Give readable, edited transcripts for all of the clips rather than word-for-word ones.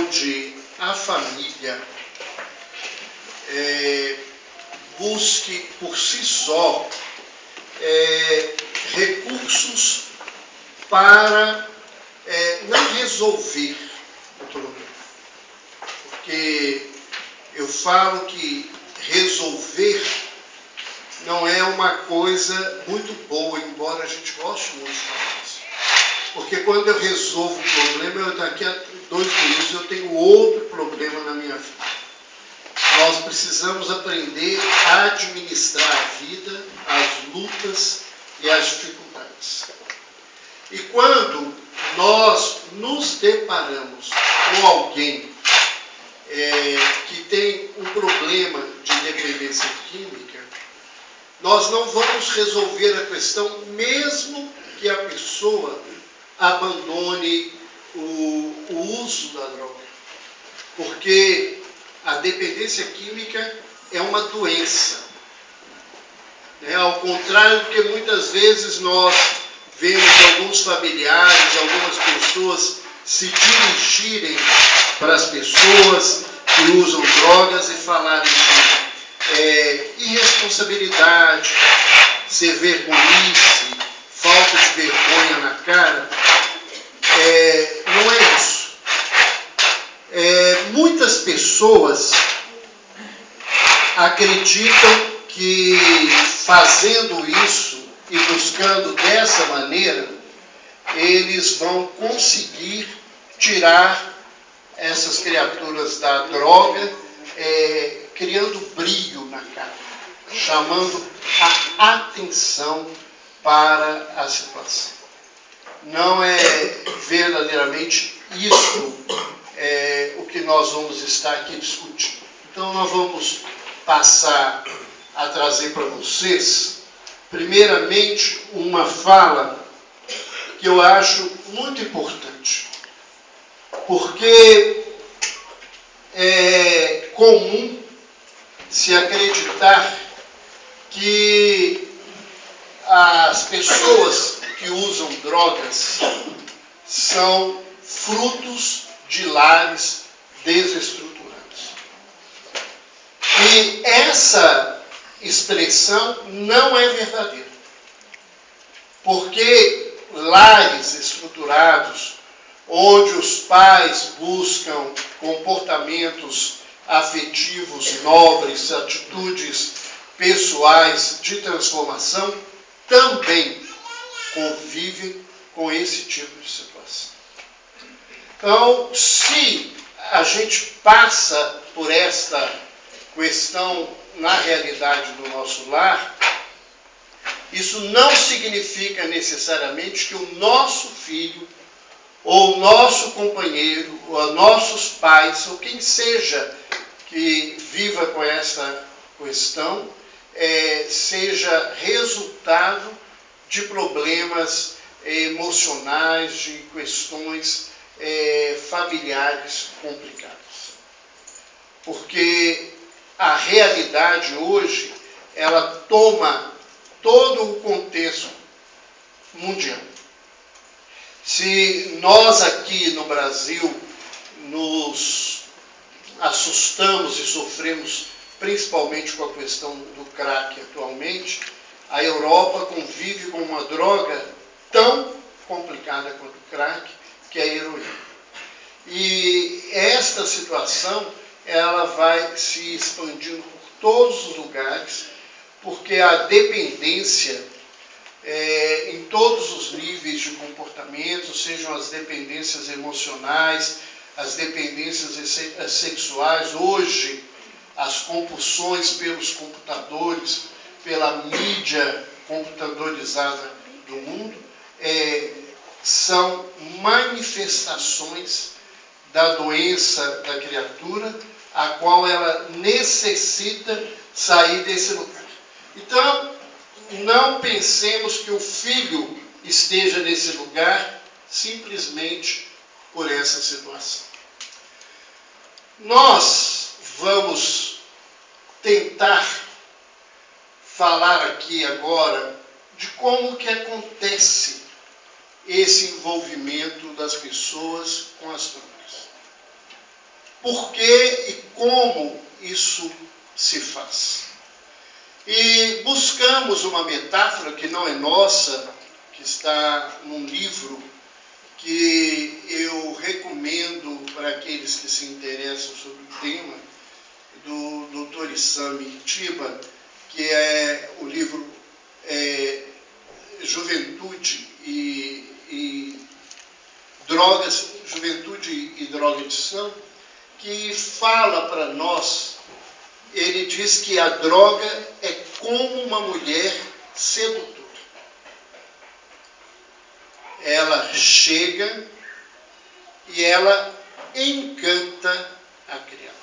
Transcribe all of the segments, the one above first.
onde a família busque por si só recursos para não resolver o problema. Porque eu falo que resolver não é uma coisa muito boa, embora a gente goste muito de falar isso. Porque quando eu resolvo o problema, daqui a 2 meses eu tenho outro problema na minha vida. Nós precisamos aprender a administrar a vida, as lutas e as dificuldades. E quando nós nos deparamos com alguém que tem um problema de dependência química, nós não vamos resolver a questão mesmo que a pessoa abandone o uso da droga. Porque a dependência química é uma doença. Ao contrário do que muitas vezes nós vemos alguns familiares, algumas pessoas se dirigirem para as pessoas que usam drogas e falarem de irresponsabilidade, ser vergonhice, falta de vergonha na cara. Não é isso. Muitas pessoas acreditam que fazendo isso e buscando dessa maneira, eles vão conseguir tirar essas criaturas da droga, criando brilho na cara, chamando a atenção para a situação. Não é verdadeiramente isso o que nós vamos estar aqui discutindo. Então nós vamos passar a trazer para vocês, primeiramente, uma fala que eu acho muito importante. Porque é comum se acreditar que as pessoas que usam drogas são frutos de lares desestruturados. E essa expressão não é verdadeira. Porque lares estruturados, onde os pais buscam comportamentos afetivos nobres, atitudes pessoais de transformação, também convivem com esse tipo de situação. Então, se a gente passa por esta questão na realidade do nosso lar, isso não significa necessariamente que o nosso filho, ou o nosso companheiro, ou nossos pais, ou quem seja que viva com essa questão, seja resultado de problemas emocionais, de questões familiares complicadas. Porque a realidade hoje, ela toma todo o contexto mundial. Se nós aqui no Brasil nos assustamos e sofremos principalmente com a questão do crack atualmente, a Europa convive com uma droga tão complicada quanto o crack, que é a heroína. E esta situação, ela vai se expandindo por todos os lugares, porque a dependência em todos os níveis de comportamento, sejam as dependências emocionais, as dependências sexuais, hoje as compulsões pelos computadores, pela mídia computadorizada do mundo, são manifestações da doença da criatura, a qual ela necessita sair desse lugar. Então, não pensemos que o filho esteja nesse lugar simplesmente por essa situação. Nós vamos tentar falar aqui agora de como que acontece esse envolvimento das pessoas com as drogas. por que e como isso se faz. E buscamos uma metáfora que não é nossa, que está num livro que eu recomendo para aqueles que se interessam sobre o tema, do Dr. Issam Itiba, que é o livro Juventude e Drogas, Juventude e Drogadição, que fala para nós. Ele diz que a droga é como uma mulher sedutora. Ela chega e ela encanta a criatura.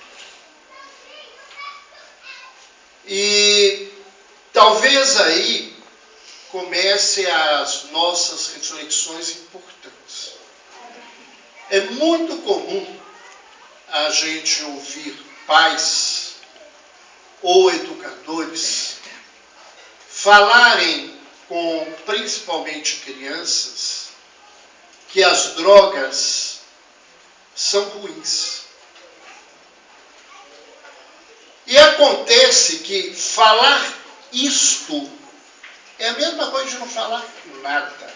E talvez aí comece as nossas reflexões importantes. É muito comum a gente ouvir pais ou educadores falarem com principalmente crianças que as drogas são ruins. E acontece que falar isto é a mesma coisa de não falar nada.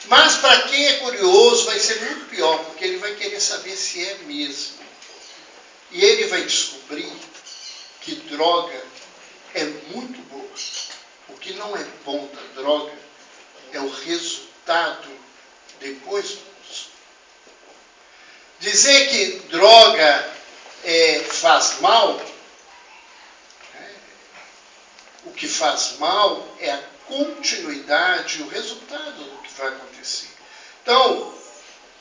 Mas para quem é curioso vai ser muito pior, porque ele vai querer saber se é mesmo. E ele vai descobrir que droga é muito boa. O que não é bom da droga é o resultado depois do uso. Dizer que droga faz mal, o que faz mal é a continuidade, o resultado do que vai acontecer. Então,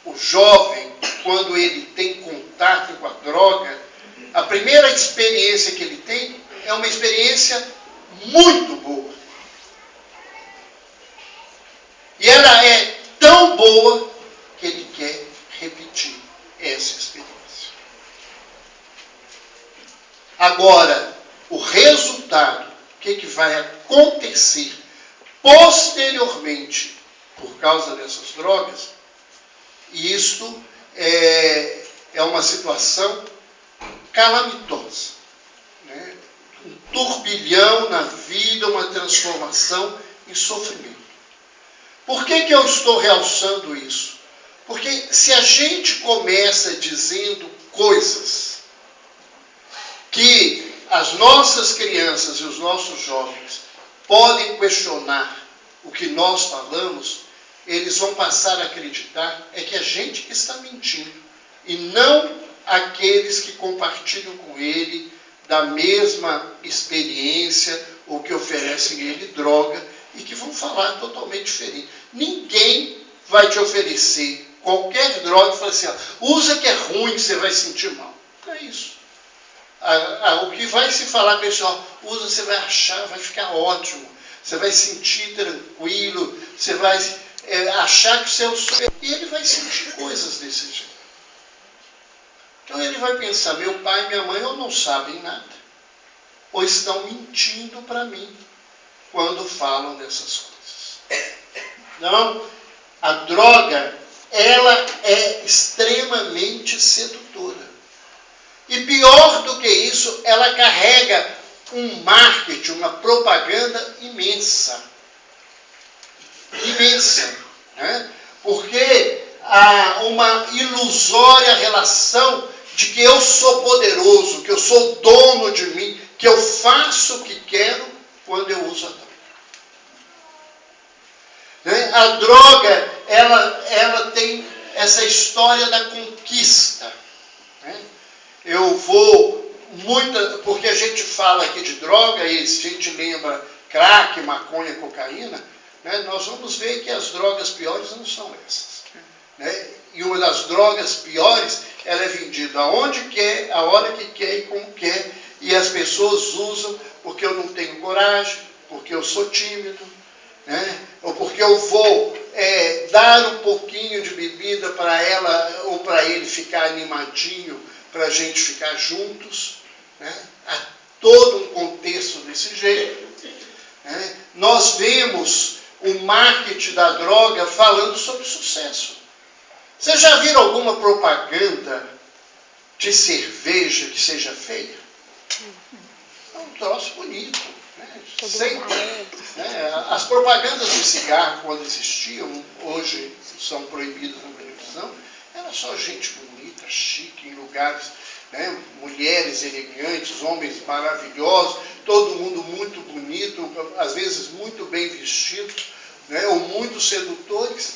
o jovem, quando ele tem contato com a droga, a primeira experiência que ele tem é uma experiência muito boa. E ela é tão boa que ele quer repetir essa experiência. Agora, o resultado, o que vai acontecer posteriormente por causa dessas drogas, isto é uma situação calamitosa, né? Um turbilhão na vida, uma transformação em sofrimento. Por que eu estou realçando isso? Porque se a gente começa dizendo coisas que as nossas crianças e os nossos jovens podem questionar o que nós falamos, eles vão passar a acreditar que a gente que está mentindo e não aqueles que compartilham com ele da mesma experiência ou que oferecem a ele droga e que vão falar totalmente diferente. Ninguém vai te oferecer qualquer droga e falar assim, usa que é ruim, que você vai sentir mal. Não é isso. O que vai se falar com esse usa, você vai achar, vai ficar ótimo, você vai sentir tranquilo, você vai achar que o seu sonho... E ele vai sentir coisas desse jeito. Então ele vai pensar, meu pai e minha mãe ou não sabem nada, ou estão mentindo para mim quando falam dessas coisas. Não, a droga, ela é extremamente sedutora. E pior do que isso, ela carrega um marketing, uma propaganda imensa. Imensa. Né? Porque há uma ilusória relação de que eu sou poderoso, que eu sou dono de mim, que eu faço o que quero quando eu uso a droga. Né? A droga, ela tem essa história da conquista. Né? Eu vou porque a gente fala aqui de droga e a gente lembra crack, maconha, cocaína, né? Nós vamos ver que as drogas piores não são essas. Né? E uma das drogas piores, ela é vendida aonde quer, a hora que quer e como quer, e as pessoas usam porque eu não tenho coragem, porque eu sou tímido, né? Ou porque eu vou dar um pouquinho de bebida para ela ou para ele ficar animadinho, para a gente ficar juntos. Né? Há todo um contexto desse jeito. Né? Nós vemos o marketing da droga falando sobre sucesso. Vocês já viram alguma propaganda de cerveja que seja feia. É um troço bonito. Né? Sempre, né? As propagandas de cigarro, quando existiam, hoje são proibidas na televisão, era só gente bonita, chique, em lugares, né? Mulheres elegantes, homens maravilhosos, todo mundo muito bonito, às vezes muito bem vestido, né? Ou muito sedutores.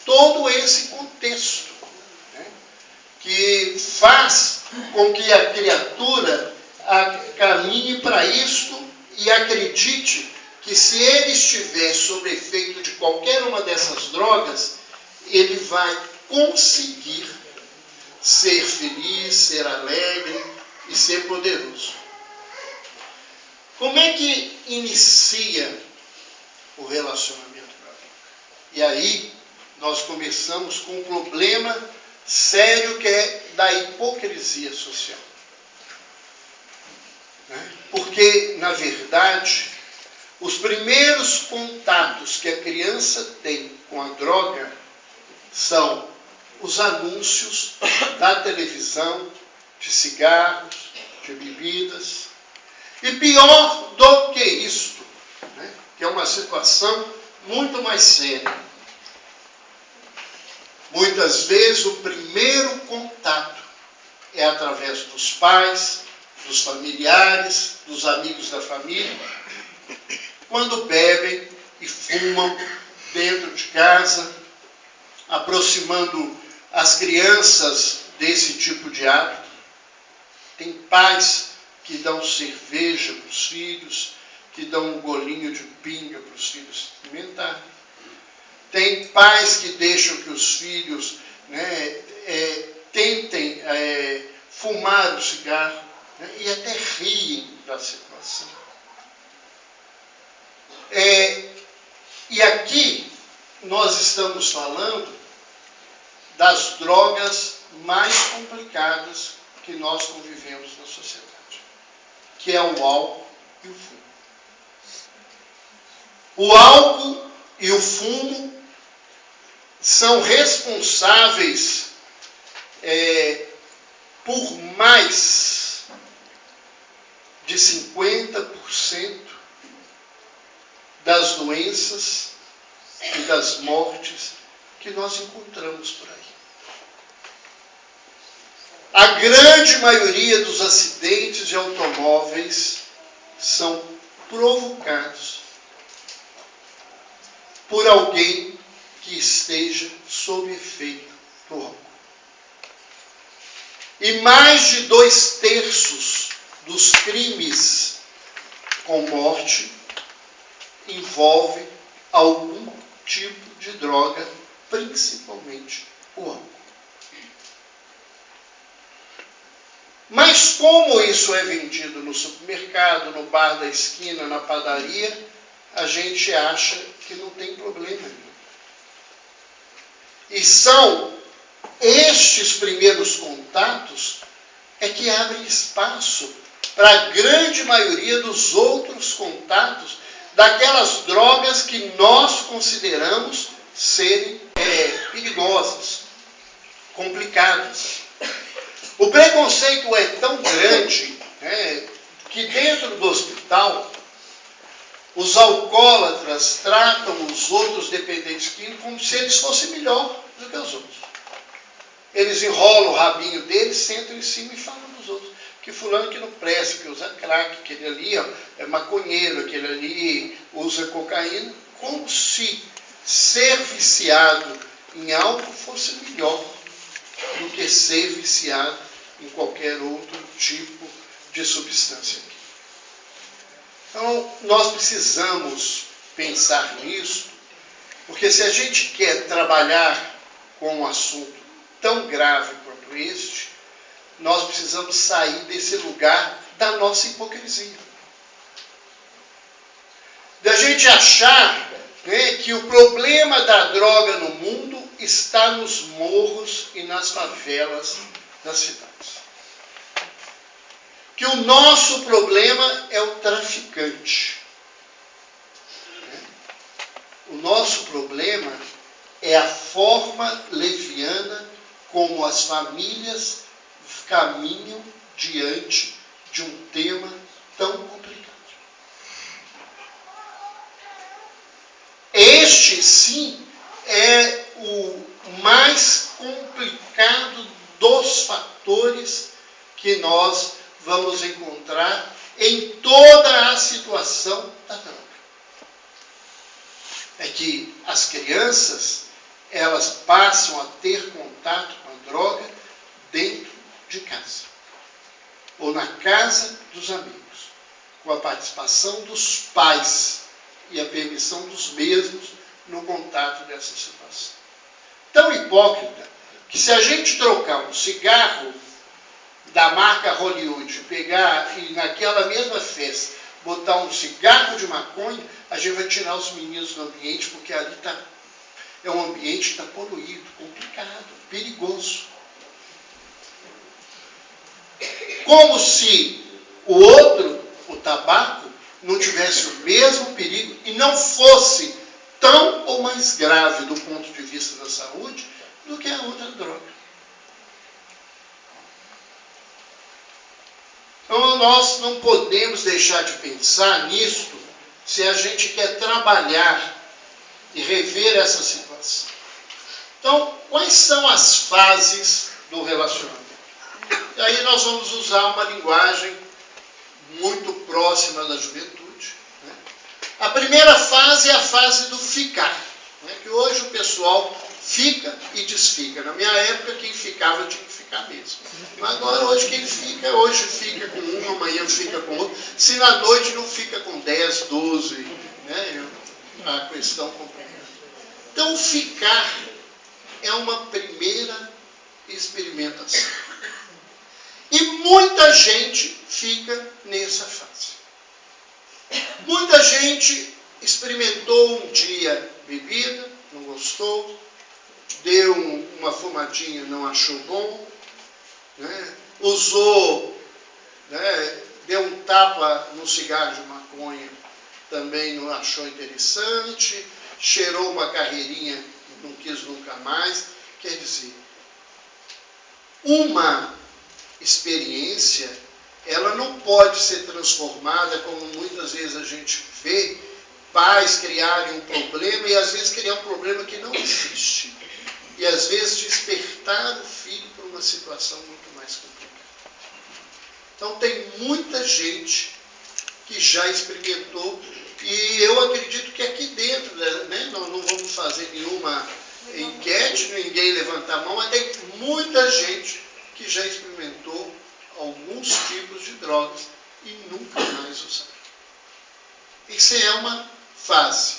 Todo esse contexto, né? Que faz com que a criatura caminhe para isto e acredite que se ele estiver sob efeito de qualquer uma dessas drogas, ele vai conseguir ser feliz, ser alegre e ser poderoso. Como é que inicia o relacionamento com a droga? E aí nós começamos com um problema sério que é da hipocrisia social. Porque, na verdade, os primeiros contatos que a criança tem com a droga são os anúncios da televisão, de cigarros, de bebidas. E pior do que isto, né? Que é uma situação muito mais séria. Muitas vezes o primeiro contato é através dos pais, dos familiares, dos amigos da família, quando bebem e fumam dentro de casa, aproximando as crianças desse tipo de hábito. Tem pais que dão cerveja para os filhos, que dão um golinho de pinga para os filhos experimentarem. Tem pais que deixam que os filhos, né, tentem fumar o cigarro, né, e até riem da situação. E aqui nós estamos falando das drogas mais complicadas que nós convivemos na sociedade, que é o álcool e o fumo. O álcool e o fumo são responsáveis por mais de 50% das doenças e das mortes que nós encontramos por aí. A grande maioria dos acidentes de automóveis são provocados por alguém que esteja sob efeito do álcool. E mais de 2/3 dos crimes com morte envolve algum tipo de droga, principalmente o álcool. Mas como isso é vendido no supermercado, no bar da esquina, na padaria, a gente acha que não tem problema nenhum. E são estes primeiros contatos que abrem espaço para a grande maioria dos outros contatos daquelas drogas que nós consideramos serem perigosas, complicadas. O preconceito é tão grande, que dentro do hospital os alcoólatras tratam os outros dependentes químicos como se eles fossem melhor do que os outros. Eles enrolam o rabinho deles, sentam em cima e falam dos outros. Que fulano que não presta, que usa crack, aquele ali é maconheiro, aquele ali usa cocaína, como se ser viciado em álcool fosse melhor do que ser viciado em qualquer outro tipo de substância. Então, nós precisamos pensar nisso, porque se a gente quer trabalhar com um assunto tão grave quanto este, nós precisamos sair desse lugar da nossa hipocrisia. Da gente achar, que o problema da droga no mundo está nos morros e nas favelas das cidades. Que o nosso problema é o traficante. O nosso problema é a forma leviana como as famílias caminham diante de um tema tão complicado. Este, sim, é o mais complicado dos fatores que nós vamos encontrar em toda a situação da droga. É que as crianças, elas passam a ter contato com a droga dentro de casa, ou na casa dos amigos, com a participação dos pais e a permissão dos mesmos no contato dessa situação. Tão hipócrita que se a gente trocar um cigarro da marca Hollywood, pegar e naquela mesma festa botar um cigarro de maconha, a gente vai tirar os meninos do ambiente, porque ali é um ambiente que está poluído, complicado, perigoso. Como se o outro, o tabaco, não tivesse o mesmo perigo e não fosse tão ou mais grave do ponto de vista da saúde do que a outra droga. Então, nós não podemos deixar de pensar nisso se a gente quer trabalhar e rever essa situação. Então, quais são as fases do relacionamento? E aí nós vamos usar uma linguagem muito próxima da juventude. Né? A primeira fase é a fase do ficar, né? Que hoje o pessoal fica e desfica. Na minha época, quem ficava tinha que ficar mesmo. Mas agora, hoje, quem fica, hoje fica com um, amanhã fica com outro. Se na noite não fica com 10, 12, né? A questão complicada. Então, ficar é uma primeira experimentação. E muita gente fica nessa fase. Muita gente experimentou um dia bebida, não gostou, deu uma fumadinha, não achou bom, né? Usou, né? Deu um tapa no cigarro de maconha, também não achou interessante, cheirou uma carreirinha, não quis nunca mais. Quer dizer, uma experiência, ela não pode ser transformada, como muitas vezes a gente vê, pais criarem um problema e às vezes criar um problema que não existe. E às vezes despertar o filho para uma situação muito mais complicada. Então tem muita gente que já experimentou, e eu acredito que aqui dentro, né, não vamos fazer nenhuma enquete, ninguém levantar a mão, mas tem muita gente que já experimentou alguns tipos de drogas e nunca mais usaram. Isso é uma fase.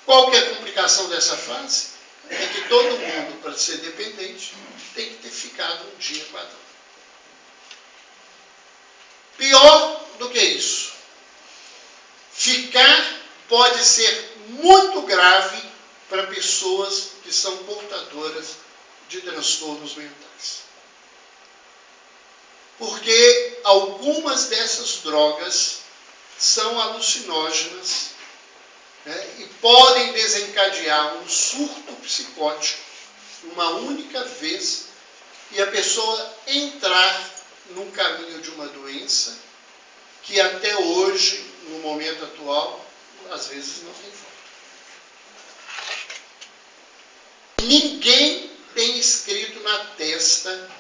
Qual que é a complicação dessa fase? É que todo mundo, para ser dependente, tem que ter ficado um dia com a droga. Pior do que isso, ficar pode ser muito grave para pessoas que são portadoras de transtornos mentais. Porque algumas dessas drogas são alucinógenas, né, e podem desencadear um surto psicótico uma única vez e a pessoa entrar num caminho de uma doença que até hoje, no momento atual, às vezes não tem volta. Ninguém tem escrito na testa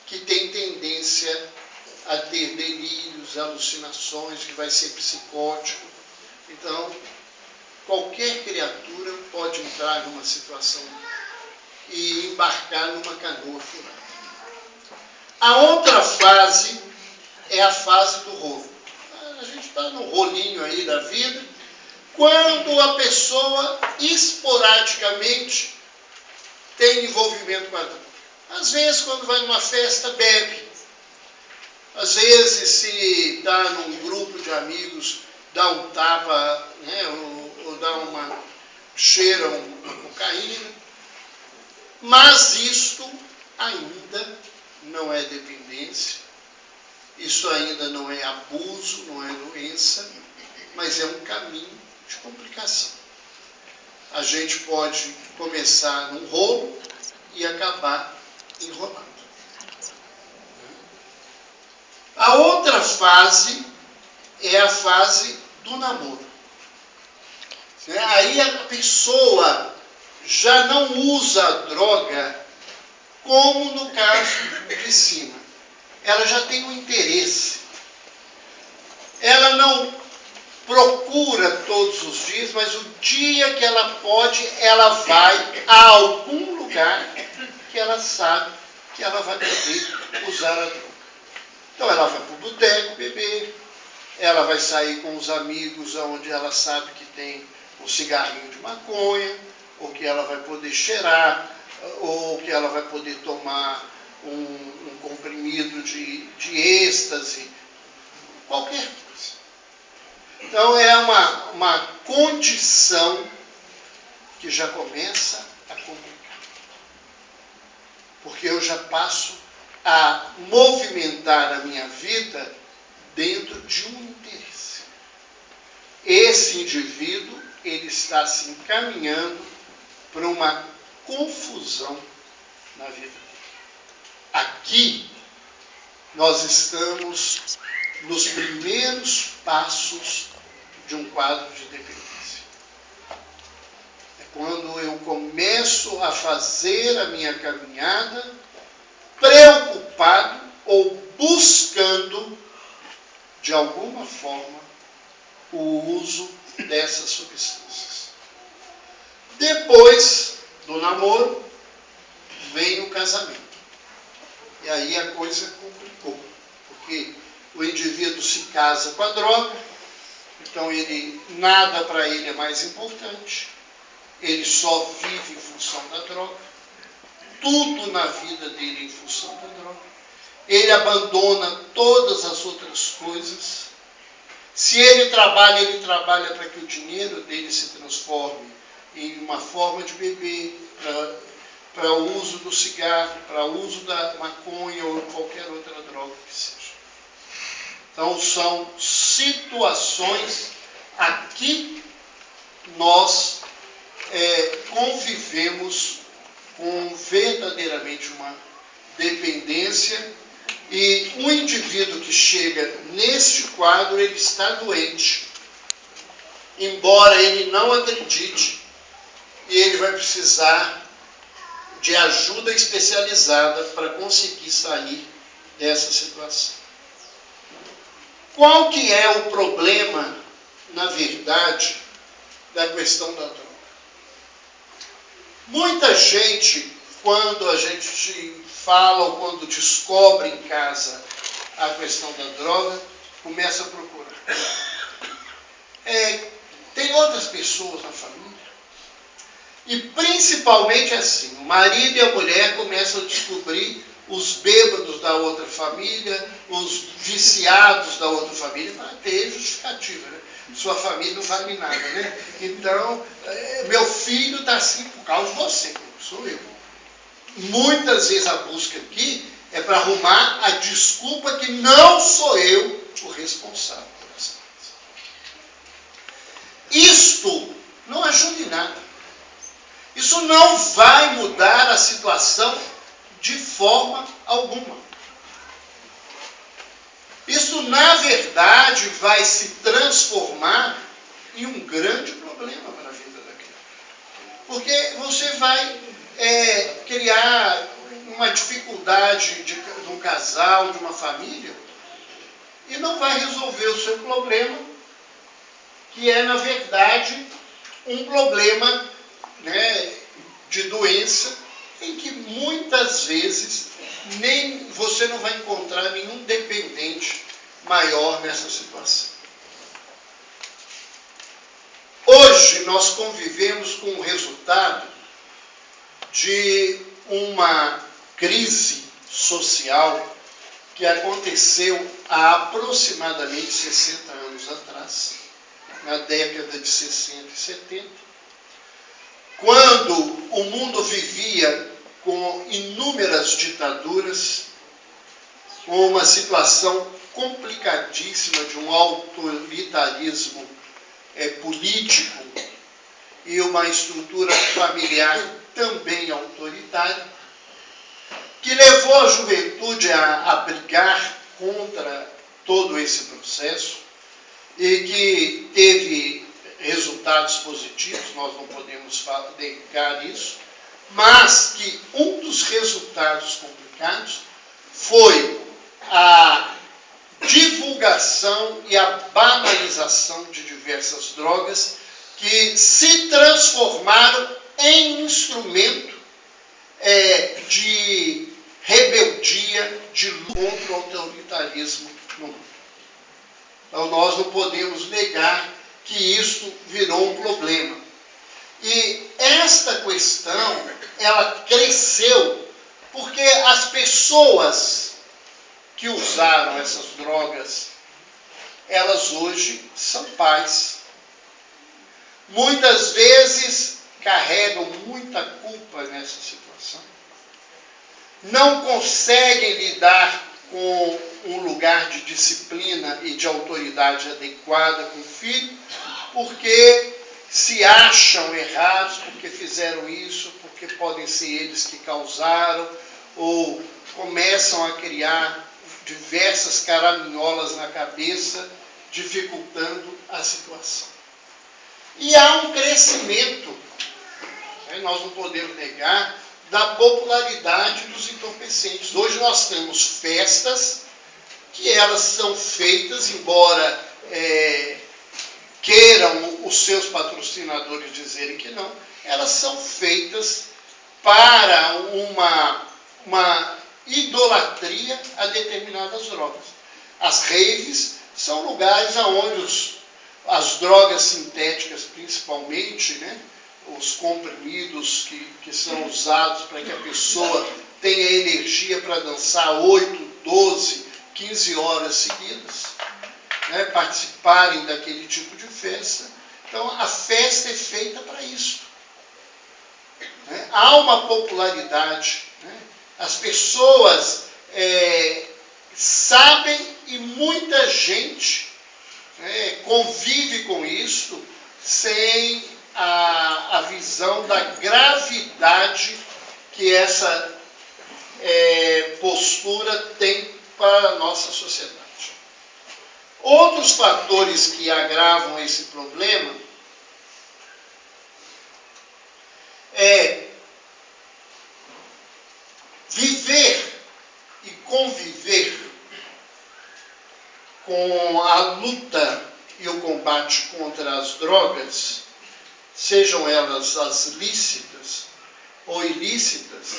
que tem tendência a ter delírios, alucinações, que vai ser psicótico. Então, qualquer criatura pode entrar numa situação e embarcar numa canoa furada. A outra fase é a fase do rolo. A gente está no rolinho aí da vida, quando a pessoa esporadicamente tem envolvimento com a droga. Às vezes, quando vai numa festa, bebe. Às vezes, se está num grupo de amigos, dá um tapa, né, ou dá cheira uma cocaína. Mas isto ainda não é dependência, isso ainda não é abuso, não é doença, mas é um caminho de complicação. A gente pode começar num rolo e acabar enrolado. outra fase é a fase do namoro. Aí a pessoa já não usa a droga como no caso de cima. Ela já tem um interesse. Ela não procura todos os dias, mas o dia que ela pode, ela vai a algum lugar que ela sabe que ela vai poder usar a droga. Então ela vai para o boteco beber, ela vai sair com os amigos onde ela sabe que tem um cigarrinho de maconha, ou que ela vai poder cheirar, ou que ela vai poder tomar um comprimido de êxtase, qualquer coisa. Então é uma condição que já começa a complicar. Porque eu já passo a movimentar a minha vida dentro de um interesse. Esse indivíduo, ele está se encaminhando para uma confusão na vida dele. Aqui, nós estamos nos primeiros passos de um quadro de dependência. É quando eu começo a fazer a minha caminhada preocupado ou buscando, de alguma forma, o uso dessas substâncias. Depois do namoro, vem o casamento. E aí a coisa complicou, porque o indivíduo se casa com a droga, então nada para ele é mais importante, ele só vive em função da droga, tudo na vida dele em função da droga, ele abandona todas as outras coisas. Se ele trabalha para que o dinheiro dele se transforme em uma forma de beber, para o uso do cigarro, para o uso da maconha ou qualquer outra droga que seja. Então, são situações aqui nós convivemos com verdadeiramente uma dependência, e um indivíduo que chega neste quadro, ele está doente, embora ele não acredite, e ele vai precisar de ajuda especializada para conseguir sair dessa situação. Qual que é o problema, na verdade, da questão da droga? Muita gente, quando a gente fala ou quando descobre em casa a questão da droga, começa a procurar. Tem outras pessoas na família, e principalmente assim, o marido e a mulher começam a descobrir os bêbados da outra família, os viciados da outra família, para ter justificativa, né? Sua família não vale nada, né? Então, meu filho está assim por causa de você, sou eu. Muitas vezes a busca aqui é para arrumar a desculpa que não sou eu o responsável por essa coisa. Isto não ajuda em nada. Isso não vai mudar a situação de forma alguma. Isso, na verdade, vai se transformar em um grande problema para a vida daquele. Porque você vai criar uma dificuldade de um casal, de uma família, e não vai resolver o seu problema, que é, na verdade, um problema, né, de doença, em que muitas vezes você não vai encontrar nenhum dependente maior nessa situação. Hoje nós convivemos com o resultado de uma crise social que aconteceu há aproximadamente 60 anos atrás, na década de 60 e 70, quando o mundo vivia com inúmeras ditaduras, com uma situação complicadíssima de um autoritarismo político e uma estrutura familiar também autoritária, que levou a juventude a brigar contra todo esse processo e que teve resultados positivos, nós não podemos negar isso, mas que um dos resultados complicados foi a divulgação e a banalização de diversas drogas que se transformaram em instrumento de rebeldia, de luta contra o autoritarismo no mundo. Então nós não podemos negar que isso virou um problema. E esta questão, ela cresceu porque as pessoas que usaram essas drogas, elas hoje são pais. Muitas vezes carregam muita culpa nessa situação. Não conseguem lidar com um lugar de disciplina e de autoridade adequada com o filho, porque se acham errados, porque fizeram isso, porque podem ser eles que causaram, ou começam a criar diversas caraminholas na cabeça, dificultando a situação. E há um crescimento, nós não podemos negar, da popularidade dos entorpecentes. Hoje nós temos festas que elas são feitas, embora queiram os seus patrocinadores dizerem que não, elas são feitas para uma idolatria a determinadas drogas. As raves são lugares onde as drogas sintéticas, principalmente, os comprimidos que são usados para que a pessoa tenha energia para dançar 8, 12, 15 horas seguidas, participarem daquele tipo de festa. Então, a festa é feita para isso. Há uma popularidade. As pessoas sabem e muita gente convive com isso sem a visão da gravidade que essa postura tem para a nossa sociedade. Outros fatores que agravam esse problema é viver e conviver com a luta e o combate contra as drogas, sejam elas as lícitas ou ilícitas,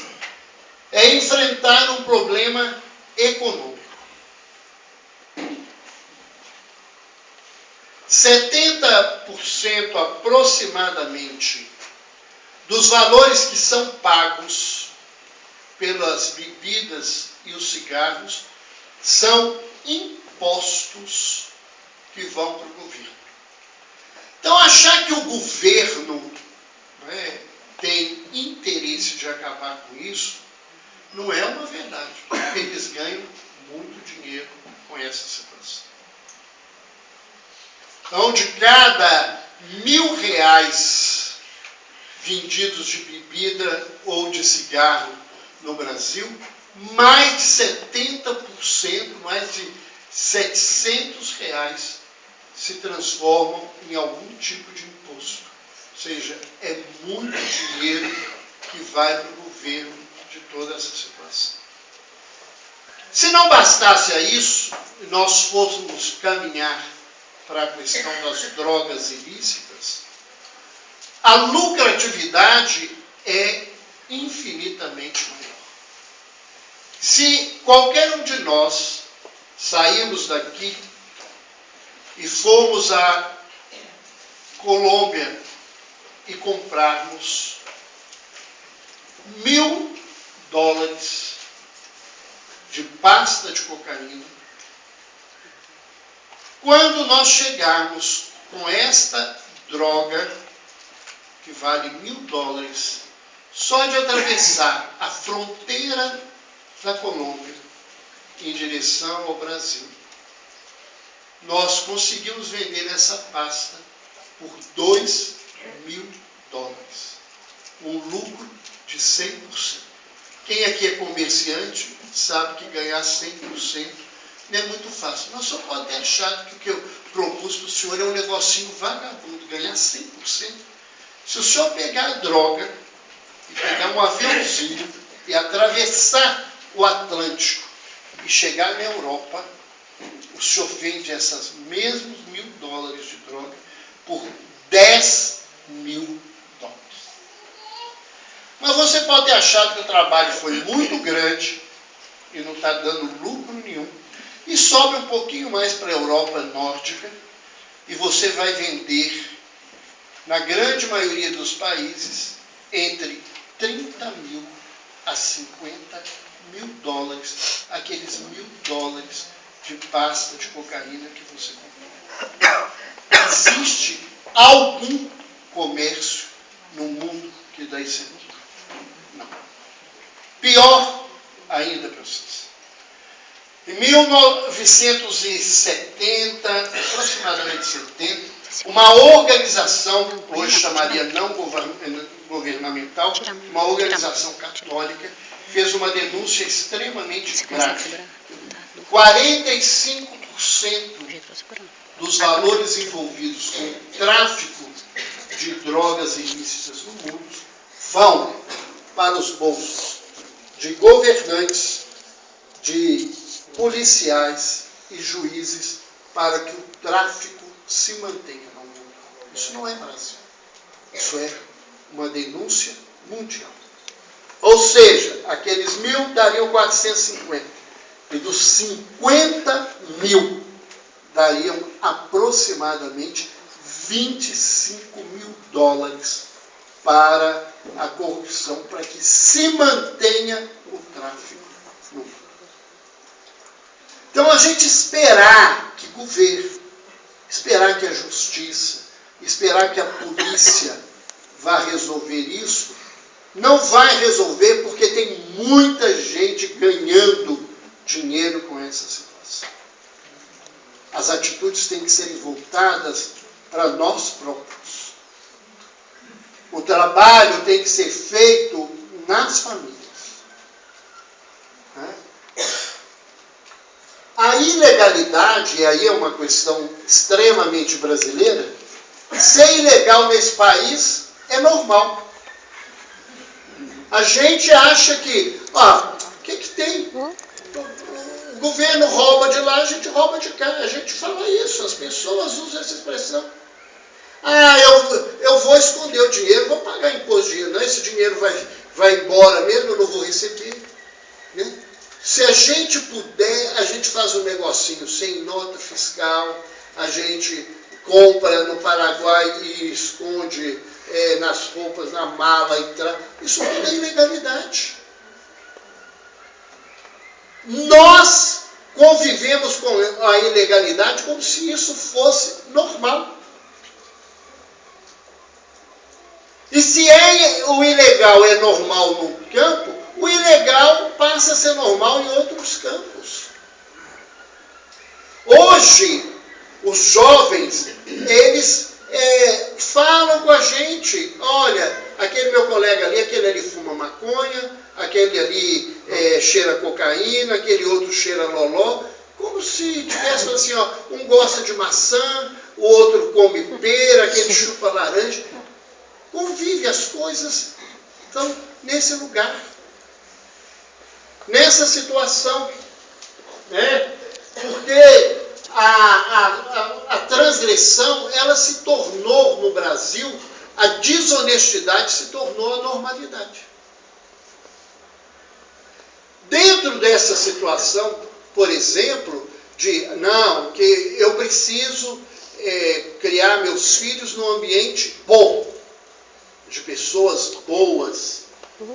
é enfrentar um problema econômico. 70% aproximadamente dos valores que são pagos pelas bebidas e os cigarros são impostos que vão para o governo. Então, achar que o governo tem interesse de acabar com isso não é uma verdade, porque eles ganham muito dinheiro com essa situação. Então, de cada R$1.000 vendidos de bebida ou de cigarro no Brasil, mais de 70%, mais de R$700 se transformam em algum tipo de imposto. Ou seja, é muito dinheiro que vai para o governo de toda essa situação. Se não bastasse a isso, e nós fôssemos caminhar para a questão das drogas ilícitas, a lucratividade é infinitamente maior. Se qualquer um de nós sairmos daqui e formos à Colômbia e comprarmos $1.000 de pasta de cocaína, quando nós chegarmos com esta droga, que vale $1.000, só de atravessar a fronteira da Colômbia em direção ao Brasil, nós conseguimos vender essa pasta por $2.000, um lucro de 100%. Quem aqui é comerciante sabe que ganhar 100% não é muito fácil. Mas o senhor pode ter achado que o que eu propus para o senhor é um negocinho vagabundo, ganhar 100%. Se o senhor pegar a droga e pegar um aviãozinho e atravessar o Atlântico e chegar na Europa, o senhor vende esses mesmos $1.000 de droga por $10.000. Mas você pode ter achado que o trabalho foi muito grande e não está dando lucro nenhum, e sobe um pouquinho mais para a Europa nórdica, e você vai vender, na grande maioria dos países, entre 30 mil a 50 mil dólares, aqueles $1.000 de pasta de cocaína que você comprou. Existe algum comércio no mundo que dá esse lucro? Não. Pior ainda, para vocês. Em 1970, aproximadamente 70, uma organização, hoje chamaria não governamental, uma organização católica, fez uma denúncia extremamente grave. 45% dos valores envolvidos com o tráfico de drogas ilícitas no mundo vão para os bolsos de governantes, de policiais e juízes, para que o tráfico se mantenha no mundo. Isso não é Brasil. Isso é uma denúncia mundial. Ou seja, aqueles 1.000 dariam 450. E dos 50 mil dariam aproximadamente $25 mil para a corrupção, para que se mantenha o tráfico no mundo. Então, a gente esperar que governo, esperar que a justiça, esperar que a polícia vá resolver isso, não vai resolver, porque tem muita gente ganhando dinheiro com essa situação. As atitudes têm que serem voltadas para nós próprios. O trabalho tem que ser feito nas famílias. A ilegalidade, e aí é uma questão extremamente brasileira, ser ilegal nesse país é normal. A gente acha que, o que tem? O governo rouba de lá, a gente rouba de cá. A gente fala isso, as pessoas usam essa expressão. Eu vou esconder o dinheiro, vou pagar imposto de dinheiro. Não, esse dinheiro vai embora mesmo, eu não vou receber. Né? Se a gente puder, a gente faz um negocinho sem nota fiscal, a gente compra no Paraguai e esconde nas roupas, na mala, isso tudo é ilegalidade. Nós convivemos com a ilegalidade como se isso fosse normal. E se o ilegal é normal no campo, o ilegal passa a ser normal em outros campos. Hoje, os jovens, eles falam com a gente, olha, aquele meu colega ali, aquele ali fuma maconha, aquele ali cheira cocaína, aquele outro cheira loló, como se tivesse assim, um gosta de maçã, o outro come pera, aquele chupa laranja. Convive, as coisas estão nesse lugar, nessa situação, né? Porque a transgressão, ela se tornou no Brasil, a desonestidade se tornou a normalidade. Dentro dessa situação, por exemplo, que eu preciso criar meus filhos num ambiente bom, de pessoas boas,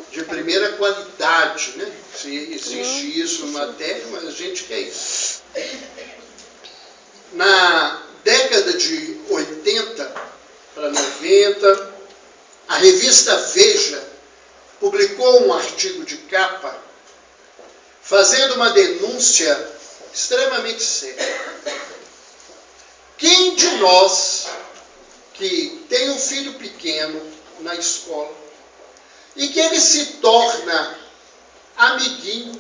de primeira qualidade, né? Se existe isso na terra, mas a gente quer isso. Na década de 80 para 90, a revista Veja publicou um artigo de capa fazendo uma denúncia extremamente séria. Quem de nós que tem um filho pequeno na escola e que ele se torna amiguinho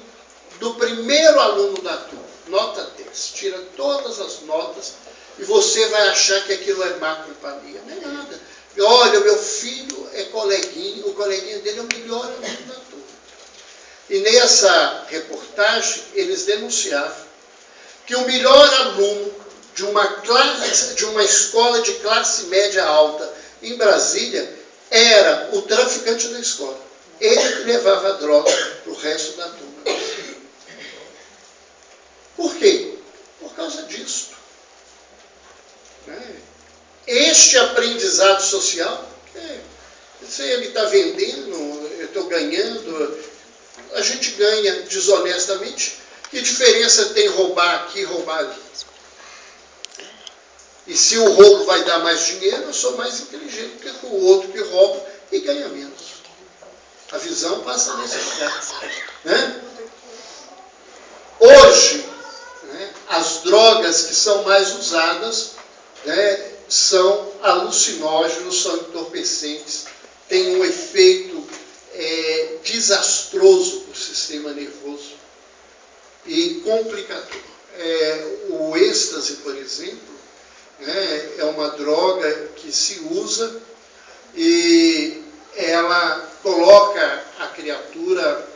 do primeiro aluno da turma, nota 10. Tira todas as notas e você vai achar que aquilo é má companhia. Não é nada. E olha, meu filho é coleguinha, o coleguinha dele é o melhor aluno da turma. E nessa reportagem, eles denunciavam que o melhor aluno de uma escola de classe média alta em Brasília era o traficante da escola. Ele que levava a droga para o resto da turma. Por quê? Por causa disso. Este aprendizado social, se ele está vendendo, eu estou ganhando, a gente ganha desonestamente. Que diferença tem roubar aqui e roubar ali? E se o roubo vai dar mais dinheiro, eu sou mais inteligente que o outro que rouba e ganha menos. A visão passa nesse lugar. Né? Hoje, as drogas que são mais usadas, são alucinógenos, são entorpecentes, têm um efeito desastroso para o sistema nervoso e complicador. O êxtase, por exemplo, é uma droga que se usa e ela coloca a criatura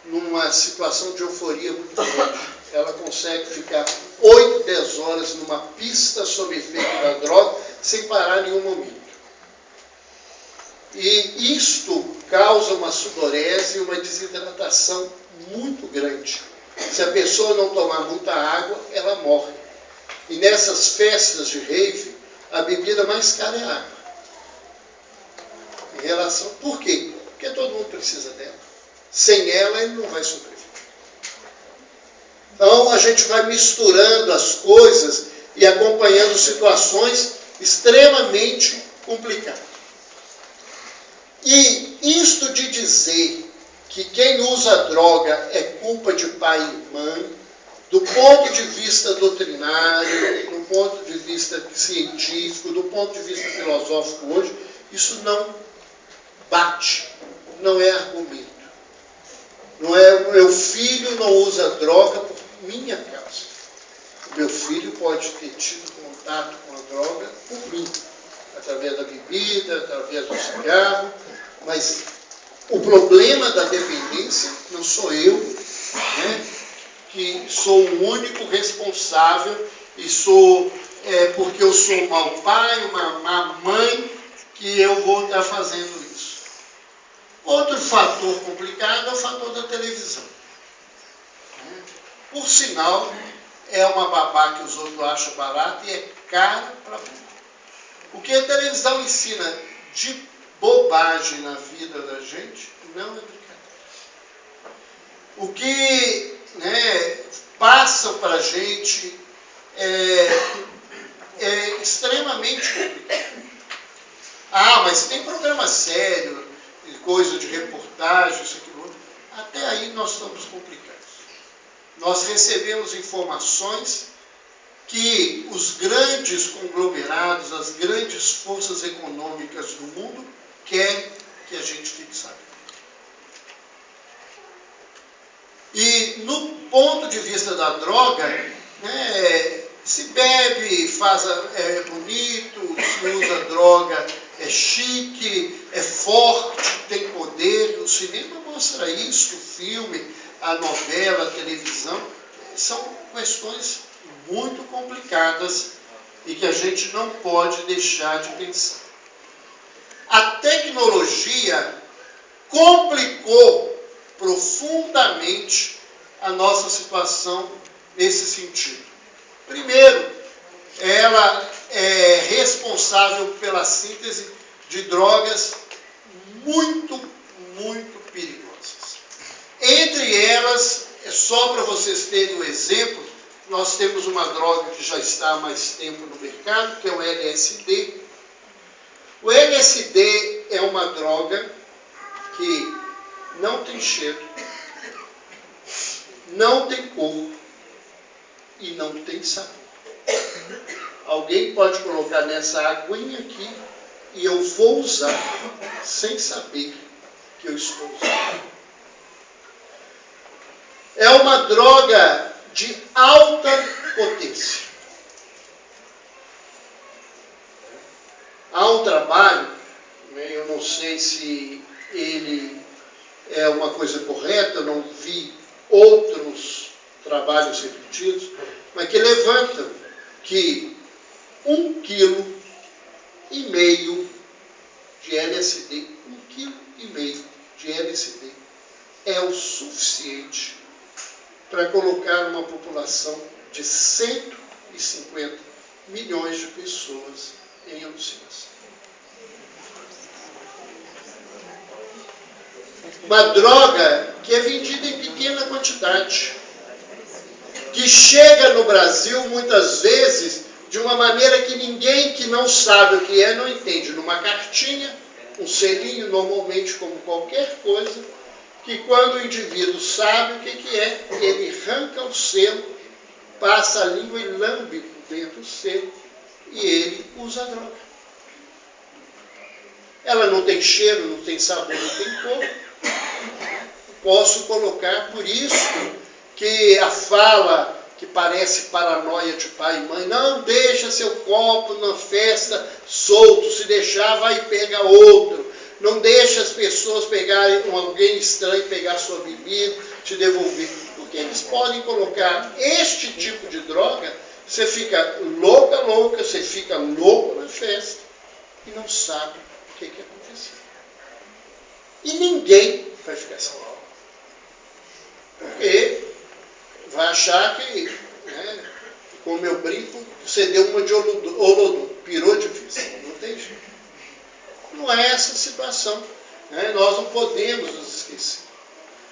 numa situação de euforia muito grande. Ela consegue ficar 8, 10 horas numa pista sob efeito da droga sem parar em nenhum momento. E isto causa uma sudorese e uma desidratação muito grande. Se a pessoa não tomar muita água, ela morre. E nessas festas de rave, a bebida mais cara é a água. Em relação... Por quê? Porque todo mundo precisa dela. Sem ela, ele não vai sobreviver. Então, a gente vai misturando as coisas e acompanhando situações extremamente complicadas. E isto de dizer que quem usa droga é culpa de pai e mãe, do ponto de vista doutrinário, do ponto de vista científico, do ponto de vista filosófico hoje, isso não bate, não é argumento. Não é o meu filho não usa droga por minha causa. O meu filho pode ter tido contato com a droga por mim, através da bebida, através do cigarro, mas o problema da dependência não sou eu, que sou o único responsável e sou, porque eu sou um mau pai, uma má mãe, que eu vou estar fazendo isso. Outro fator complicado é o fator da televisão. Por sinal, é uma babá que os outros acham barata e é cara para burro. O que a televisão ensina de bobagem na vida da gente não é brincadeira. O que passam para a gente é extremamente complicado. Ah, mas tem programa sério, coisa de reportagem, isso aqui, outro. Até aí nós estamos complicados. Nós recebemos informações que os grandes conglomerados, as grandes forças econômicas do mundo querem que a gente fique sabendo. E no ponto de vista da droga, se bebe, é bonito, se usa droga, é chique, é forte, tem poder. O cinema mostra isso, o filme, a novela, a televisão. São questões muito complicadas e que a gente não pode deixar de pensar. A tecnologia complicou profundamente a nossa situação nesse sentido. Primeiro, ela é responsável pela síntese de drogas muito, muito perigosas. Entre elas, só para vocês terem um exemplo, nós temos uma droga que já está há mais tempo no mercado, que é o LSD. O LSD é uma droga que não tem cheiro, não tem cor e não tem sabor. Alguém pode colocar nessa aguinha aqui e eu vou usar sem saber que eu estou usando. é uma droga de alta potência. Há um trabalho, eu não sei se ele é uma coisa correta, eu não vi outros trabalhos repetidos, mas que levantam que 1,5 kg de LSD, 1,5 kg de LSD é o suficiente para colocar uma população de 150 milhões de pessoas em alucinação. Uma droga que é vendida em pequena quantidade, que chega no Brasil muitas vezes de uma maneira que ninguém que não sabe o que é não entende. Numa cartinha, um selinho, normalmente como qualquer coisa, que quando o indivíduo sabe o que é, ele arranca o selo, passa a língua e lambe por dentro do selo e ele usa a droga. Ela não tem cheiro, não tem sabor, não tem cor. Posso colocar, por isso que a fala que parece paranoia de pai e mãe, não deixa seu copo na festa solto, se deixar vai e pega outro. Não deixa as pessoas pegarem, alguém estranho pegar sua bebida, te devolver. Porque eles podem colocar este tipo de droga, você fica louca, você fica louco na festa e não sabe o que aconteceu. E ninguém vai ficar sabendo. Porque vai achar que, né, como eu brinco, você deu uma de Olodum, pirou de vez. Não tem jeito. Não é essa a situação. Né? Nós não podemos nos esquecer.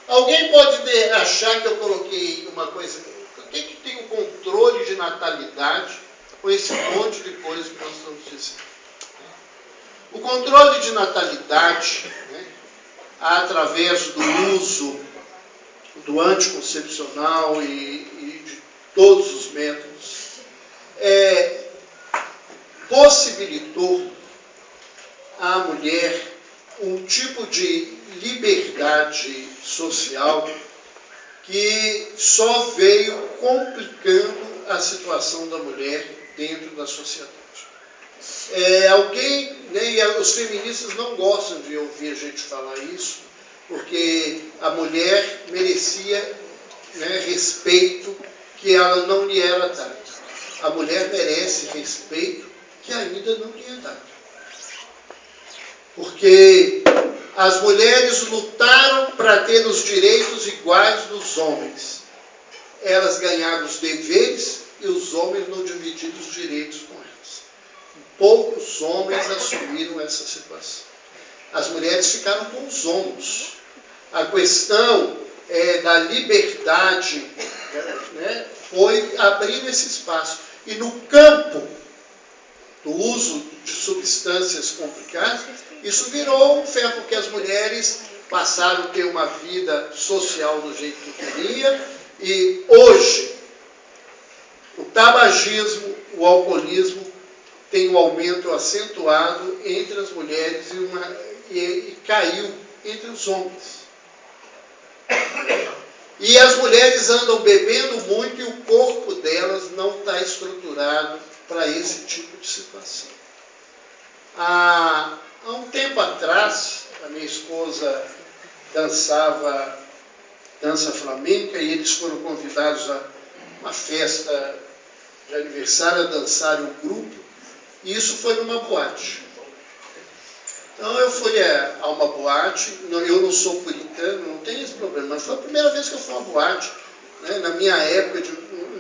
Alguém pode achar que eu coloquei uma coisa... Por que tem o controle de natalidade com esse monte de coisa que nós estamos dizendo? O controle de natalidade, né, através do uso do anticoncepcional e de todos os métodos, possibilitou à mulher um tipo de liberdade social que só veio complicando a situação da mulher dentro da sociedade. Os feministas não gostam de ouvir a gente falar isso, porque a mulher merecia, né, respeito que ela não lhe era dado. A mulher merece respeito que ainda não lhe é dado. Porque as mulheres lutaram para ter os direitos iguais dos homens. Elas ganharam os deveres e os homens não dividiram os direitos com elas. Poucos homens assumiram essa situação. As mulheres ficaram com os ombros. A questão da liberdade, né, foi abrir esse espaço. E no campo do uso de substâncias complicadas, isso virou um ferro, porque as mulheres passaram a ter uma vida social do jeito que queria, e hoje o tabagismo, o alcoolismo tem um aumento acentuado entre as mulheres e caiu entre os homens. E as mulheres andam bebendo muito e o corpo delas não está estruturado para esse tipo de situação. Há um tempo atrás, a minha esposa dançava dança flamenca e eles foram convidados a uma festa de aniversário, a dançar um grupo, e isso foi numa boate. Então eu fui a uma boate, eu não sou puritano, não tem esse problema, mas foi a primeira vez que eu fui a uma boate. Né? Na minha época de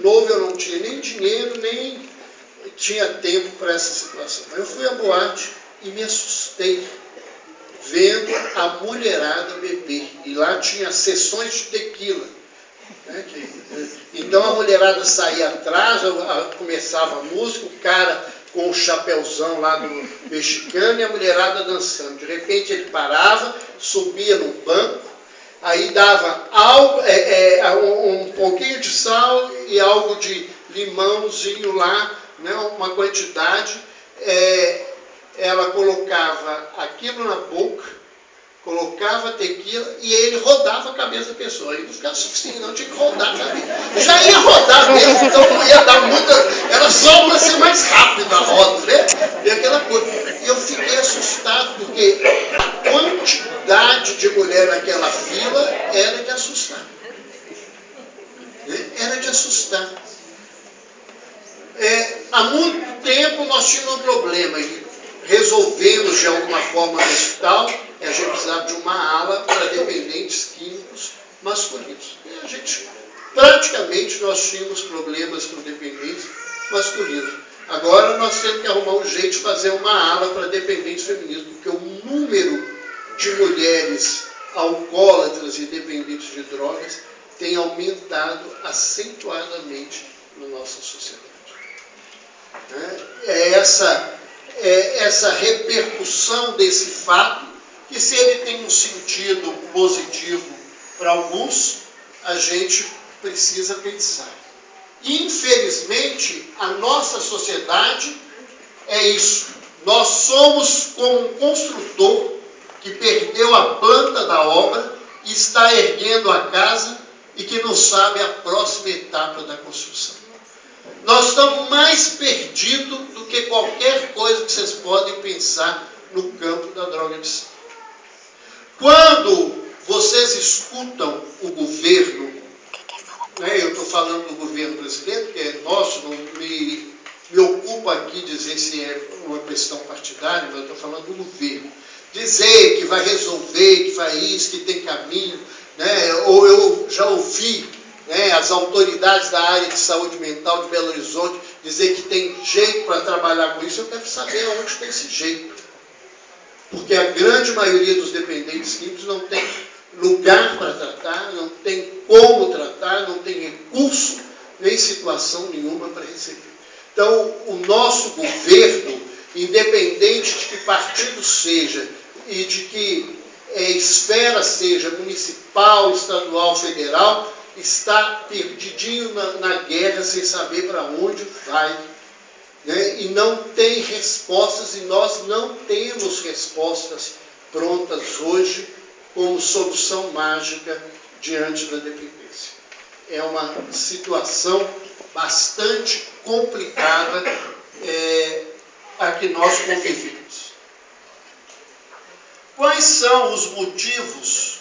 novo eu não tinha nem dinheiro, nem tinha tempo para essa situação. Eu fui à boate e me assustei vendo a mulherada beber. E lá tinha sessões de tequila. Né? Então a mulherada saía atrás, começava a música, o cara com o chapéuzão lá do mexicano e a mulherada dançando. De repente ele parava, subia no banco, aí dava algo, um pouquinho de sal e algo de limãozinho lá, né, uma quantidade, ela colocava aquilo na boca colocava tequila e ele rodava a cabeça da pessoa. Aí não ficava suficiente, não, tinha que rodar a cabeça. Já ia rodar mesmo, então não ia dar muita. Era só para ser mais rápido a roda, né? E aquela coisa. E eu fiquei assustado, porque a quantidade de mulher naquela fila era de assustar. Era de assustar. Há muito tempo nós tínhamos um problema e resolvemos de alguma forma no hospital, e a gente precisava de uma ala para dependentes químicos masculinos. E a gente, praticamente, nós tínhamos problemas com dependentes masculinos. Agora nós temos que arrumar um jeito de fazer uma ala para dependentes femininos, porque o número de mulheres alcoólatras e dependentes de drogas tem aumentado acentuadamente na nossa sociedade. Essa repercussão desse fato, que se ele tem um sentido positivo para alguns, a gente precisa pensar. Infelizmente, a nossa sociedade é isso. Nós somos como um construtor que perdeu a planta da obra e está erguendo a casa e que não sabe a próxima etapa da construção. Nós estamos mais perdidos do que qualquer coisa que vocês podem pensar no campo da droga-adição. Quando vocês escutam o governo, eu estou falando do governo brasileiro, que é nosso, não me ocupa aqui dizer se é uma questão partidária, mas eu estou falando do governo. Dizer que vai resolver, que vai isso, que tem caminho, ou eu já ouvi as autoridades da área de saúde mental de Belo Horizonte dizer que tem jeito para trabalhar com isso. Eu quero saber onde tem esse jeito. Porque a grande maioria dos dependentes químicos não tem lugar para tratar, não tem como tratar, não tem recurso, nem situação nenhuma para receber. Então, o nosso governo, independente de que partido seja e de que esfera seja, municipal, estadual, federal, está perdidinho na guerra, sem saber para onde vai, e não tem respostas, e nós não temos respostas prontas hoje como solução mágica diante da dependência. É uma situação bastante complicada a que nós convivemos. Quais são os motivos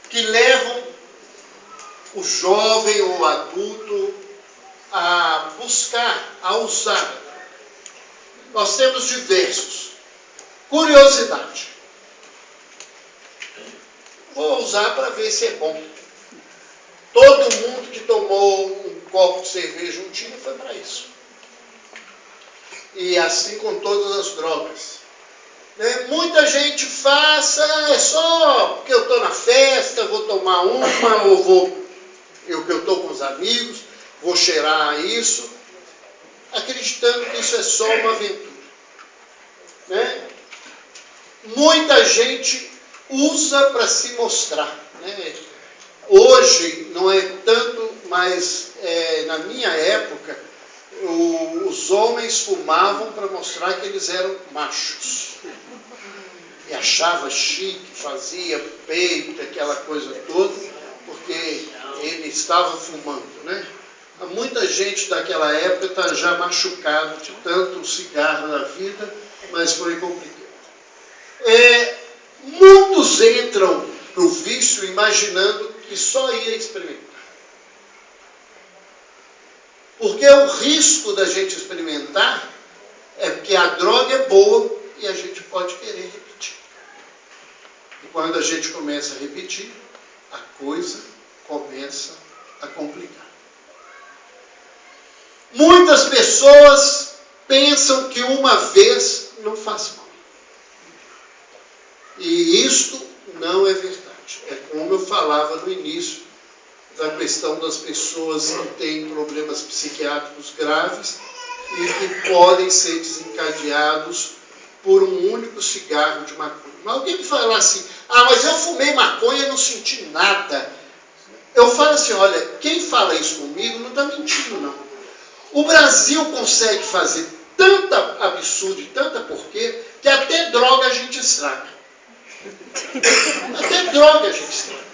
que levam o jovem ou o adulto a buscar, a usar? Nós temos diversos. Curiosidade. Vou usar para ver se é bom. Todo mundo que tomou um copo de cerveja um dia foi para isso. E assim com todas as drogas. Muita gente faz, é só porque eu estou na festa, vou tomar uma, ou eu estou com os amigos, vou cheirar isso, acreditando que isso é só uma aventura. Muita gente usa para se mostrar. Hoje não é tanto, mas na minha época, os homens fumavam para mostrar que eles eram machos. E achava chique, fazia peito, aquela coisa toda, porque ele estava fumando, Muita gente daquela época está já machucado de tanto cigarro na vida, mas foi complicado. Muitos entram no vício imaginando que só ia experimentar. Porque o risco da gente experimentar é que a droga é boa e a gente pode querer repetir. E quando a gente começa a repetir, a coisa começa a complicar. Muitas pessoas pensam que uma vez não faz mal. E isto não é verdade. É como eu falava no início da questão das pessoas que têm problemas psiquiátricos graves e que podem ser desencadeados por um único cigarro de maconha. Mas alguém me fala assim, mas eu fumei maconha e não senti nada. Eu falo assim, olha, quem fala isso comigo não está mentindo, não. O Brasil consegue fazer tanta absurdo e tanta porquê que até droga a gente estraga. Até droga a gente extrai.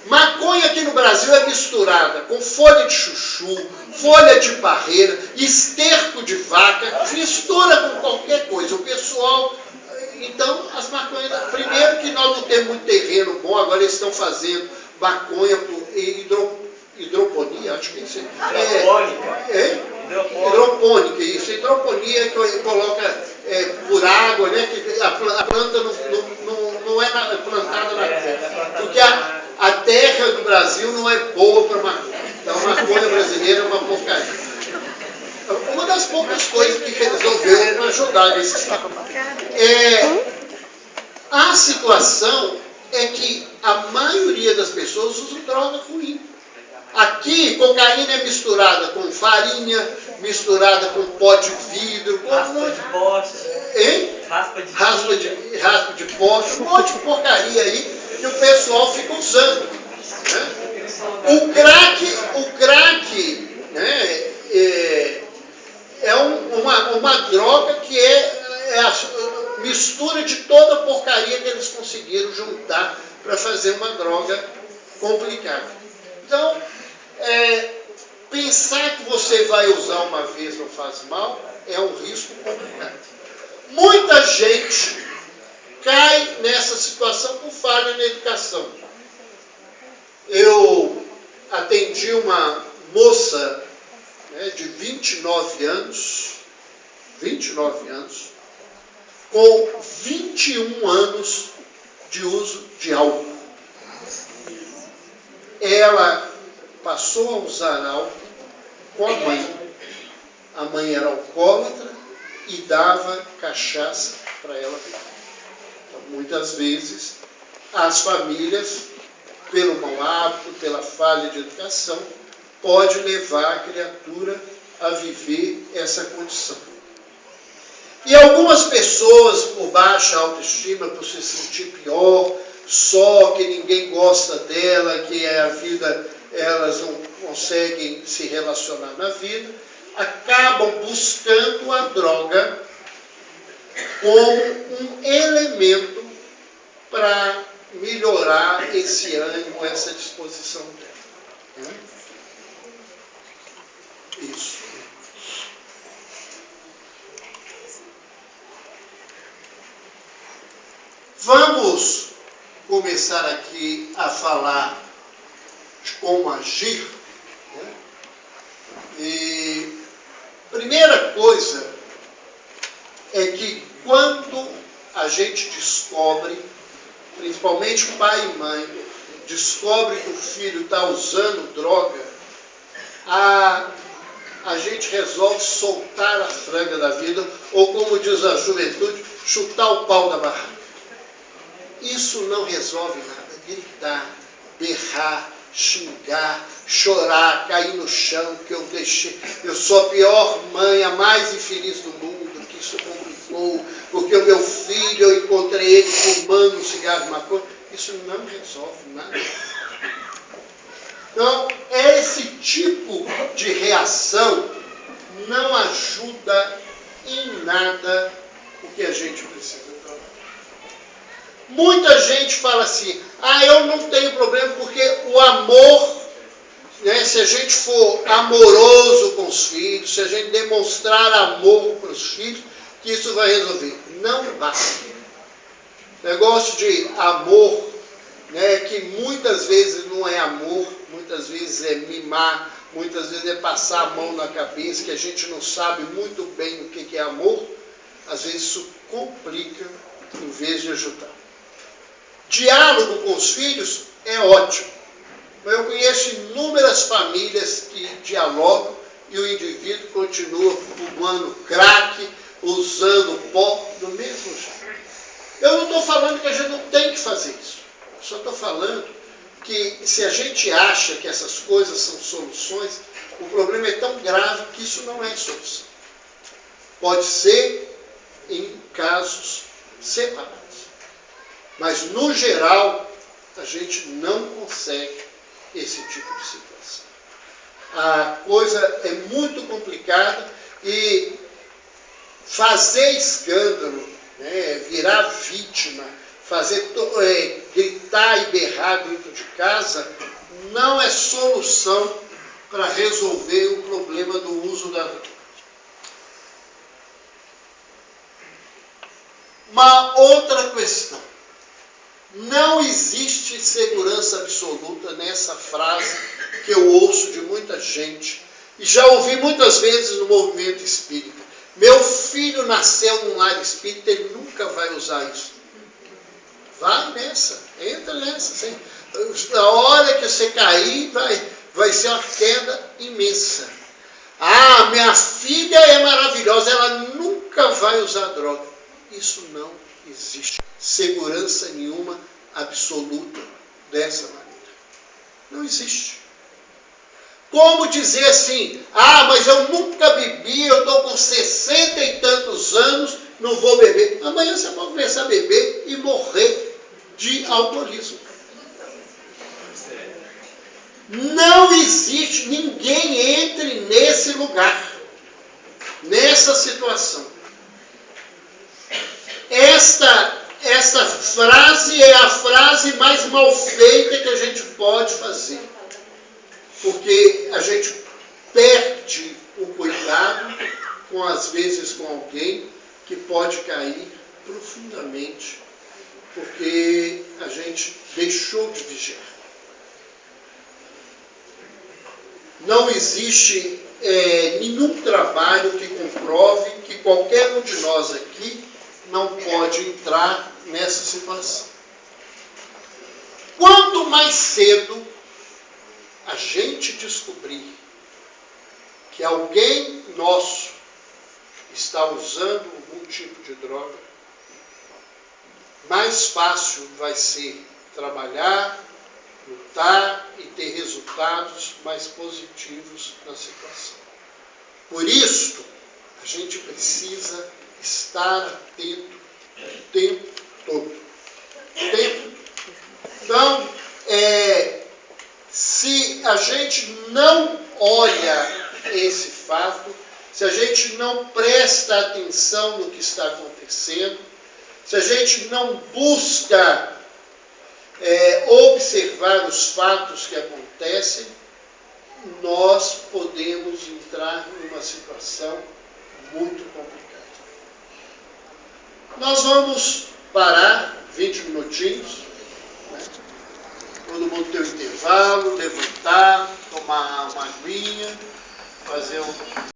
Maconha aqui no Brasil é misturada com folha de chuchu, folha de parreira, esterco de vaca, mistura com qualquer coisa. O pessoal, então, as maconhas, primeiro que nós não temos muito terreno bom, agora eles estão fazendo maconha por hidroponia, acho que é isso. Hidropônica, isso. Hidroponia que coloca por água, né? Que a planta não é plantada na terra. Porque a terra do Brasil não é boa para maconha. Então a maconha brasileira é uma porcaria. Uma das poucas coisas que resolveu ajudar nesse estado. A situação é que a maioria das pessoas usa droga ruim. Aqui, cocaína é misturada com farinha, misturada com pó de vidro, com raspa de poste, raspa de poste, um monte de porcaria aí que o pessoal fica usando. Né? O crack né, é uma droga que é a mistura de toda a porcaria que eles conseguiram juntar para fazer uma droga complicada. Então, pensar que você vai usar uma vez não faz mal é um risco complicado. Muita gente cai nessa situação por falha na educação. Eu atendi uma moça de 29 anos, com 21 anos de uso de álcool. Ela passou a usar álcool com a mãe. A mãe era alcoólatra e dava cachaça para ela beber. Então, muitas vezes, as famílias, pelo mau hábito, pela falha de educação, pode levar a criatura a viver essa condição. E algumas pessoas, por baixa autoestima, por se sentir pior, só que ninguém gosta dela, que a vida, elas não conseguem se relacionar na vida, acabam buscando a droga como um elemento para melhorar esse ânimo, essa disposição dela. Isso. Vamos começar aqui a falar de como agir. Né? E primeira coisa é que quando a gente descobre, principalmente pai e mãe, descobre que o filho está usando droga, a gente resolve soltar a franga da vida, ou como diz a juventude, chutar o pau da barraca. Isso não resolve nada. Gritar, berrar, xingar, chorar, cair no chão, que eu sou a pior mãe, a mais infeliz do mundo, que isso complicou, porque o meu filho, eu encontrei ele fumando um cigarro de maconha. Isso não resolve nada. Então, esse tipo de reação não ajuda em nada o que a gente precisa. Muita gente fala assim, eu não tenho problema porque o amor, né, se a gente for amoroso com os filhos, se a gente demonstrar amor para os filhos, que isso vai resolver. Não basta. Negócio de amor, né, que muitas vezes não é amor, muitas vezes é mimar, muitas vezes é passar a mão na cabeça, que a gente não sabe muito bem o que é amor, às vezes isso complica em vez de ajudar. Diálogo com os filhos é ótimo. Eu conheço inúmeras famílias que dialogam e o indivíduo continua fumando crack, usando pó do mesmo jeito. Eu não estou falando que a gente não tem que fazer isso. Eu só estou falando que se a gente acha que essas coisas são soluções, o problema é tão grave que isso não é solução. Pode ser em casos separados. Mas, no geral, a gente não consegue esse tipo de situação. A coisa é muito complicada e fazer escândalo, né, virar vítima, gritar e berrar dentro de casa não é solução para resolver o problema do uso da droga. Uma outra questão. Não existe segurança absoluta nessa frase que eu ouço de muita gente. E já ouvi muitas vezes no movimento espírita. Meu filho nasceu num lar espírita, ele nunca vai usar isso. Vai nessa, entra nessa. Na hora que você cair, vai ser uma queda imensa. Ah, minha filha é maravilhosa, ela nunca vai usar droga. Isso não existe segurança nenhuma absoluta dessa maneira. Não existe. Como dizer assim, ah, mas eu nunca bebi, eu estou com 60 e tantos anos, não vou beber. Amanhã você pode começar a beber e morrer de alcoolismo. Não existe, ninguém entre nesse lugar, nessa situação. Esta frase é a frase mais mal feita que a gente pode fazer. Porque a gente perde o cuidado, às vezes com alguém que pode cair profundamente, porque a gente deixou de vigiar. Não existe nenhum trabalho que comprove que qualquer um de nós aqui não pode entrar nessa situação. Quanto mais cedo a gente descobrir que alguém nosso está usando algum tipo de droga, mais fácil vai ser trabalhar, lutar e ter resultados mais positivos na situação. Por isso, a gente precisa estar atento o tempo todo. Então, se a gente não olha esse fato, se a gente não presta atenção no que está acontecendo, se a gente não busca observar os fatos que acontecem, nós podemos entrar numa situação muito complicada. Nós vamos parar 20 minutinhos, né? Todo mundo tem um intervalo, levantar, tomar uma aguinha, fazer um